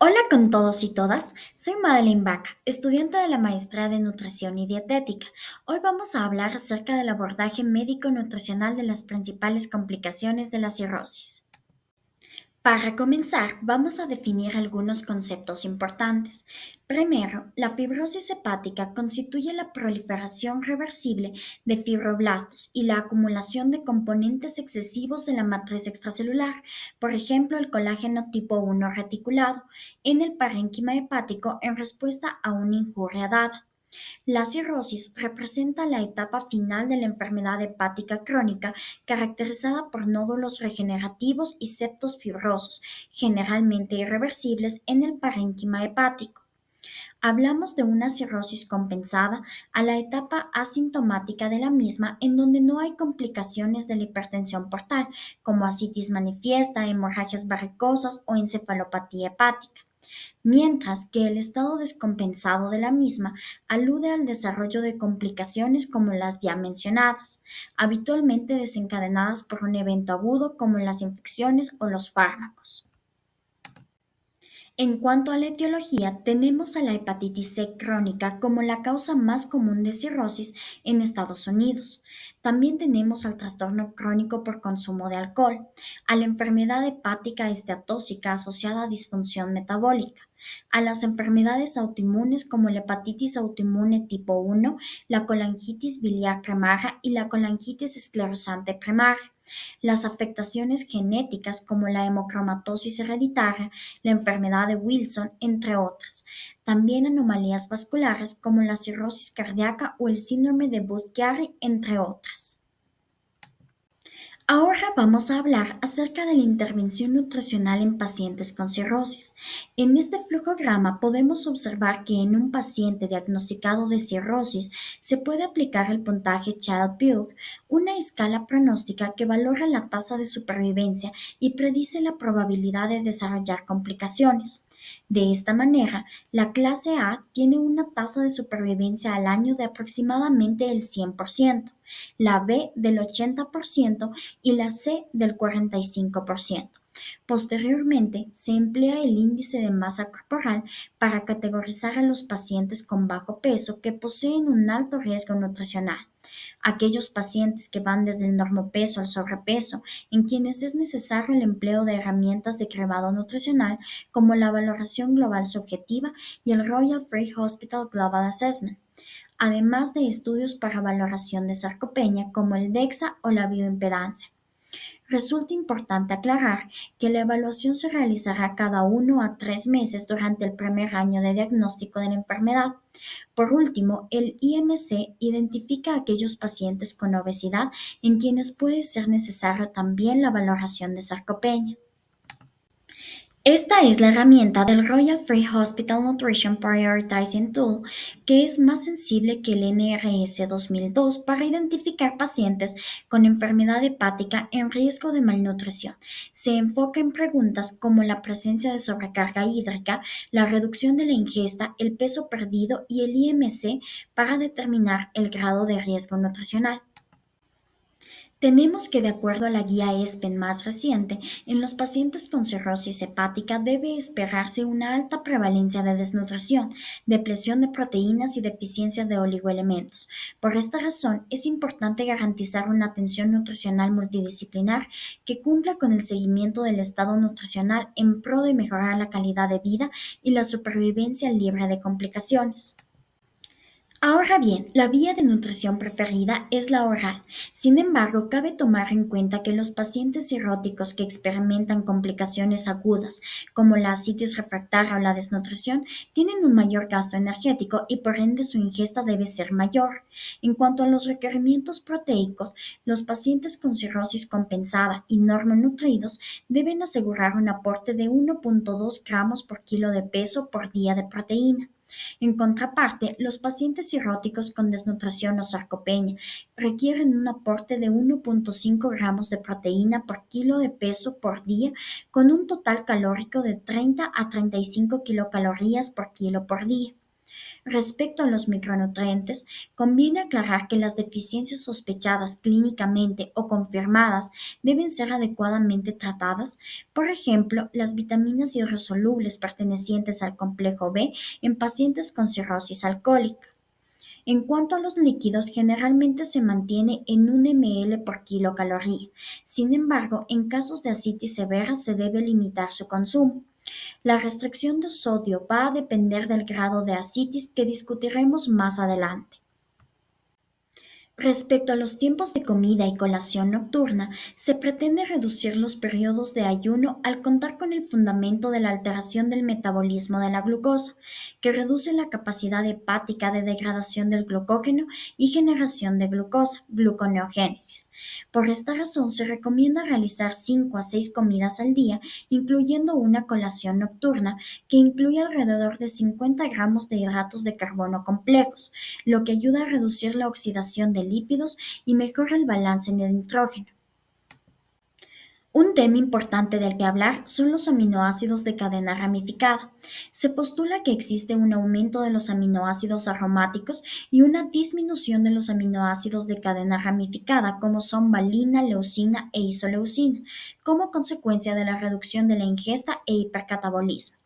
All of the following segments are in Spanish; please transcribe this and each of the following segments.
Hola con todos y todas, soy Madeleine Vaca, estudiante de la Maestría de Nutrición y Dietética. Hoy vamos a hablar acerca del abordaje médico-nutricional de las principales complicaciones de la cirrosis. Para comenzar, vamos a definir algunos conceptos importantes. Primero, la fibrosis hepática constituye la proliferación reversible de fibroblastos y la acumulación de componentes excesivos de la matriz extracelular, por ejemplo, el colágeno tipo 1 reticulado, en el parénquima hepático en respuesta a una injuria dada. La cirrosis representa la etapa final de la enfermedad hepática crónica caracterizada por nódulos regenerativos y septos fibrosos, generalmente irreversibles en el parénquima hepático. Hablamos de una cirrosis compensada a la etapa asintomática de la misma en donde no hay complicaciones de la hipertensión portal, como ascitis manifiesta, hemorragias varicosas o encefalopatía hepática, mientras que el estado descompensado de la misma alude al desarrollo de complicaciones como las ya mencionadas, habitualmente desencadenadas por un evento agudo como las infecciones o los fármacos. En cuanto a la etiología, tenemos a la hepatitis C crónica como la causa más común de cirrosis en Estados Unidos. También tenemos al trastorno crónico por consumo de alcohol, a la enfermedad hepática esteatóxica asociada a disfunción metabólica, a las enfermedades autoinmunes como la hepatitis autoinmune tipo 1, la colangitis biliar primaria y la colangitis esclerosante primaria, las afectaciones genéticas como la hemocromatosis hereditaria, la enfermedad de Wilson, entre otras. También anomalías vasculares como la cirrosis cardíaca o el síndrome de Budd-Chiari, entre otras. Ahora vamos a hablar acerca de la intervención nutricional en pacientes con cirrosis. En este flujograma podemos observar que en un paciente diagnosticado de cirrosis se puede aplicar el puntaje Child-Pugh, una escala pronóstica que valora la tasa de supervivencia y predice la probabilidad de desarrollar complicaciones. De esta manera, la clase A tiene una tasa de supervivencia al año de aproximadamente el 100%, la B del 80% y la C del 45%. Posteriormente, se emplea el índice de masa corporal para categorizar a los pacientes con bajo peso que poseen un alto riesgo nutricional. Aquellos pacientes que van desde el normopeso al sobrepeso, en quienes es necesario el empleo de herramientas de cribado nutricional como la valoración global subjetiva y el Royal Free Hospital Global Assessment, además de estudios para valoración de sarcopenia como el DEXA o la bioimpedancia. Resulta importante aclarar que la evaluación se realizará cada 1 a 3 meses durante el primer año de diagnóstico de la enfermedad. Por último, el IMC identifica a aquellos pacientes con obesidad en quienes puede ser necesario también la valoración de sarcopenia. Esta es la herramienta del Royal Free Hospital Nutrition Prioritizing Tool, que es más sensible que el NRS 2002 para identificar pacientes con enfermedad hepática en riesgo de malnutrición. Se enfoca en preguntas como la presencia de sobrecarga hídrica, la reducción de la ingesta, el peso perdido y el IMC para determinar el grado de riesgo nutricional. Tenemos que, de acuerdo a la guía ESPEN más reciente, en los pacientes con cirrosis hepática debe esperarse una alta prevalencia de desnutrición, depresión de proteínas y deficiencia de oligoelementos. Por esta razón, es importante garantizar una atención nutricional multidisciplinar que cumpla con el seguimiento del estado nutricional en pro de mejorar la calidad de vida y la supervivencia libre de complicaciones. Ahora bien, la vía de nutrición preferida es la oral. Sin embargo, cabe tomar en cuenta que los pacientes cirróticos que experimentan complicaciones agudas, como la ascitis refractaria o la desnutrición, tienen un mayor gasto energético y por ende su ingesta debe ser mayor. En cuanto a los requerimientos proteicos, los pacientes con cirrosis compensada y normonutridos deben asegurar un aporte de 1,2 gramos por kilo de peso por día de proteína. En contraparte, los pacientes cirróticos con desnutrición o sarcopenia requieren un aporte de 1,5 gramos de proteína por kilo de peso por día, con un total calórico de 30 a 35 kilocalorías por kilo por día. Respecto a los micronutrientes, conviene aclarar que las deficiencias sospechadas clínicamente o confirmadas deben ser adecuadamente tratadas, por ejemplo, las vitaminas hidrosolubles pertenecientes al complejo B en pacientes con cirrosis alcohólica. En cuanto a los líquidos, generalmente se mantiene en 1 ml por kilocaloría. Sin embargo, en casos de ascitis severa se debe limitar su consumo. La restricción de sodio va a depender del grado de ascitis que discutiremos más adelante. Respecto a los tiempos de comida y colación nocturna, se pretende reducir los periodos de ayuno al contar con el fundamento de la alteración del metabolismo de la glucosa, que reduce la capacidad hepática de degradación del glucógeno y generación de glucosa, gluconeogénesis. Por esta razón, se recomienda realizar 5 a 6 comidas al día, incluyendo una colación nocturna, que incluye alrededor de 50 gramos de hidratos de carbono complejos, lo que ayuda a reducir la oxidación de lípidos y mejora el balance en el nitrógeno. Un tema importante del que hablar son los aminoácidos de cadena ramificada. Se postula que existe un aumento de los aminoácidos aromáticos y una disminución de los aminoácidos de cadena ramificada, como son valina, leucina e isoleucina, como consecuencia de la reducción de la ingesta e hipercatabolismo.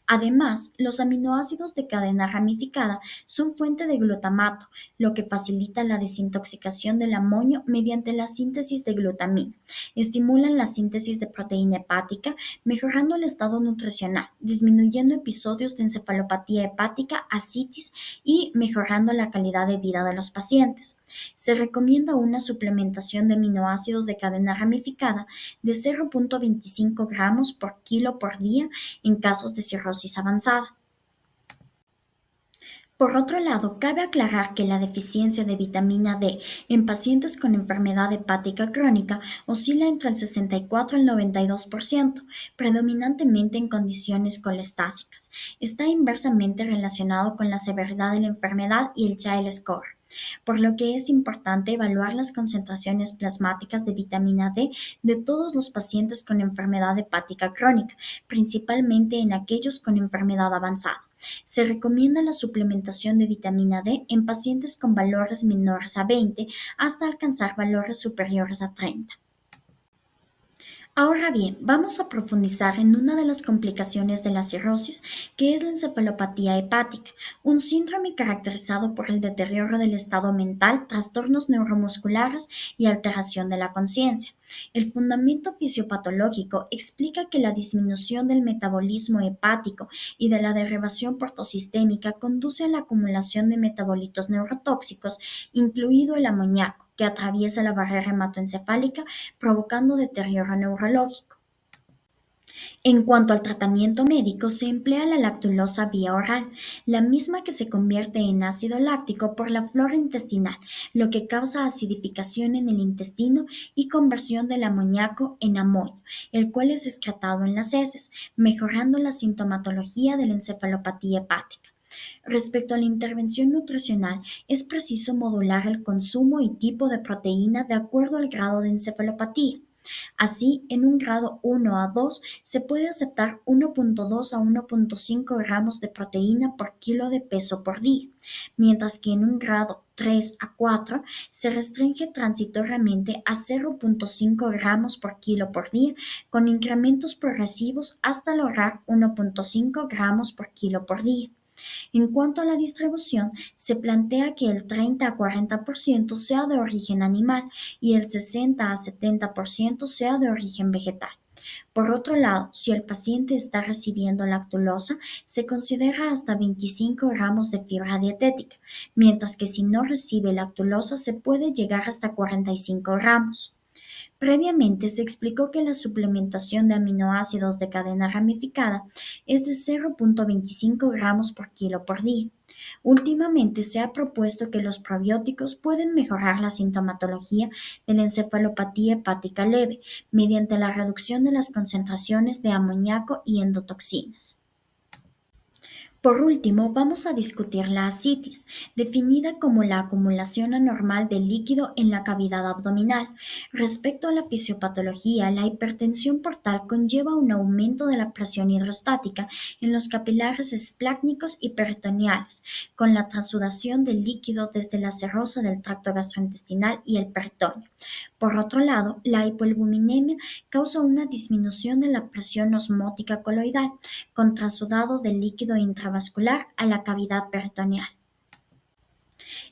Además, los aminoácidos de cadena ramificada son fuente de glutamato, lo que facilita la desintoxicación del amonio mediante la síntesis de glutamina. Estimulan la síntesis de proteína hepática, mejorando el estado nutricional, disminuyendo episodios de encefalopatía hepática, ascitis y mejorando la calidad de vida de los pacientes. Se recomienda una suplementación de aminoácidos de cadena ramificada de 0,25 gramos por kilo por día en casos de cirrosis avanzada. Por otro lado, cabe aclarar que la deficiencia de vitamina D en pacientes con enfermedad hepática crónica oscila entre el 64 y el 92%, predominantemente en condiciones colestásicas. Está inversamente relacionado con la severidad de la enfermedad y el Child Score, por lo que es importante evaluar las concentraciones plasmáticas de vitamina D de todos los pacientes con enfermedad hepática crónica, principalmente en aquellos con enfermedad avanzada. Se recomienda la suplementación de vitamina D en pacientes con valores menores a 20 hasta alcanzar valores superiores a 30. Ahora bien, vamos a profundizar en una de las complicaciones de la cirrosis, que es la encefalopatía hepática, un síndrome caracterizado por el deterioro del estado mental, trastornos neuromusculares y alteración de la conciencia. El fundamento fisiopatológico explica que la disminución del metabolismo hepático y de la derivación portosistémica conduce a la acumulación de metabolitos neurotóxicos, incluido el amoníaco, que atraviesa la barrera hematoencefálica provocando deterioro neurológico. En cuanto al tratamiento médico, se emplea la lactulosa vía oral, la misma que se convierte en ácido láctico por la flora intestinal, lo que causa acidificación en el intestino y conversión del amoníaco en amonio, el cual es excretado en las heces, mejorando la sintomatología de la encefalopatía hepática. Respecto a la intervención nutricional, es preciso modular el consumo y tipo de proteína de acuerdo al grado de encefalopatía. Así, en un grado 1 a 2 se puede aceptar 1,2 a 1,5 gramos de proteína por kilo de peso por día, mientras que en un grado 3 a 4 se restringe transitoriamente a 0,5 gramos por kilo por día, con incrementos progresivos hasta lograr 1,5 gramos por kilo por día. En cuanto a la distribución, se plantea que el 30 a 40% sea de origen animal y el 60 a 70% sea de origen vegetal. Por otro lado, si el paciente está recibiendo lactulosa, se considera hasta 25 gramos de fibra dietética, mientras que si no recibe lactulosa se puede llegar hasta 45 gramos. Previamente se explicó que la suplementación de aminoácidos de cadena ramificada es de 0,25 gramos por kilo por día. Últimamente se ha propuesto que los probióticos pueden mejorar la sintomatología de la encefalopatía hepática leve mediante la reducción de las concentraciones de amoníaco y endotoxinas. Por último, vamos a discutir la ascitis, definida como la acumulación anormal de líquido en la cavidad abdominal. Respecto a la fisiopatología, la hipertensión portal conlleva un aumento de la presión hidrostática en los capilares esplácnicos y peritoneales, con la transudación del líquido desde la serosa del tracto gastrointestinal y el peritoneo. Por otro lado, la hipoalbuminemia causa una disminución de la presión osmótica coloidal, con trasudado del líquido intravascular a la cavidad peritoneal.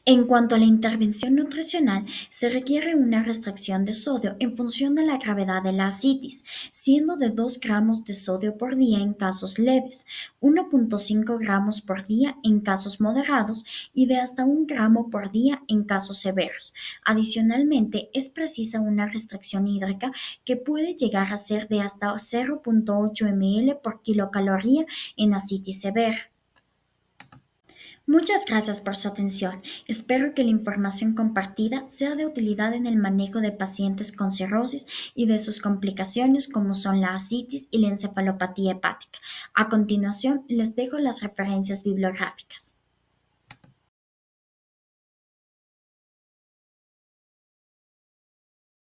En cuanto a la intervención nutricional, se requiere una restricción de sodio en función de la gravedad de la ascitis, siendo de 2 gramos de sodio por día en casos leves, 1,5 gramos por día en casos moderados y de hasta 1 gramo por día en casos severos. Adicionalmente, es precisa una restricción hídrica que puede llegar a ser de hasta 0,8 ml por kilocaloría en ascitis severa. Muchas gracias por su atención. Espero que la información compartida sea de utilidad en el manejo de pacientes con cirrosis y de sus complicaciones como son la ascitis y la encefalopatía hepática. A continuación, les dejo las referencias bibliográficas.